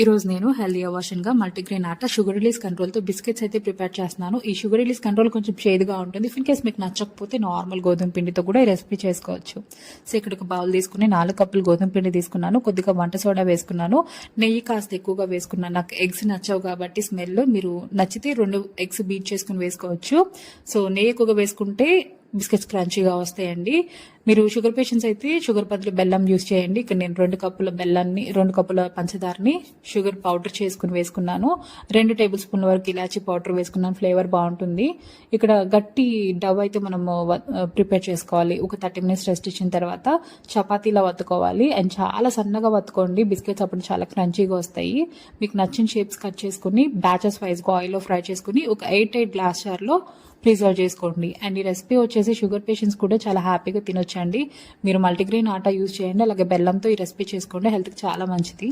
ఈరోజు నేను healthy వర్షన్గా multigrain ఆట షుగర్ రిలీజ్ కంట్రోల్తో బిస్కెట్స్ అయితే ప్రిపేర్ చేస్తున్నాను. ఈ షుగర్ రిలీజ్ కంట్రోల్ కొంచెం చేదుగా ఉంటుంది. ఇన్ కేస్ మీకు నచ్చకపోతే నార్మల్ గోధుమ పిండితో కూడా ఈ రెసిపీ చేసుకోవచ్చు. సో ఇక్కడ ఒక బౌల్ తీసుకుని 4 కప్పులు గోధుమ పిండి తీసుకున్నాను. కొద్దిగా వంట సోడా వేసుకున్నాను. నెయ్యి కాస్త ఎక్కువగా వేసుకున్నాను. నాకు ఎగ్స్ నచ్చవు కాబట్టి స్మెల్, మీరు నచ్చితే 2 ఎగ్స్ బీట్ చేసుకుని వేసుకోవచ్చు. సో నెయ్యి ఎక్కువగా వేసుకుంటే బిస్కెట్స్ క్రంచీగా వస్తాయండి. మీరు షుగర్ పేషెంట్స్ అయితే షుగర్ బదులు బెల్లం యూస్ చేయండి. ఇక్కడ నేను 2 కప్పుల బెల్లాన్ని, 2 కప్పుల పంచదారని షుగర్ పౌడర్ చేసుకుని వేసుకున్నాను. 2 టేబుల్ స్పూన్ల వరకు ఇలాచీ పౌడర్ వేసుకున్నాను. ఫ్లేవర్ బాగుంటుంది. ఇక్కడ గట్టి డవ్ అయితే మనము ప్రిపేర్ చేసుకోవాలి. ఒక 30 మినిట్స్ రెస్ట్ ఇచ్చిన తర్వాత చపాతీలా వత్తుకోవాలి. అండ్ చాలా సన్నగా వత్తుకోండి. బిస్కెట్స్ అప్పుడు చాలా క్రంచీగా వస్తాయి. మీకు నచ్చిన షేప్స్ కట్ చేసుకుని బ్యాచెస్ వైజ్గా ఆయిల్లో ఫ్రై చేసుకుని ఒక 8 గ్లాస్ జార్లో ప్రిజర్వ్ చేసుకోండి. అండ్ ఈ రెసిపీ వచ్చేసి షుగర్ పేషెంట్స్ కూడా చాలా హ్యాపీగా తినొచ్చండి. మీరు మల్టీగ్రెయిన్ ఆటా యూజ్ చేయండి. అలాగే బెల్లంతో ఈ రెసిపీ చేసుకోండి. హెల్త్కి చాలా మంచిది.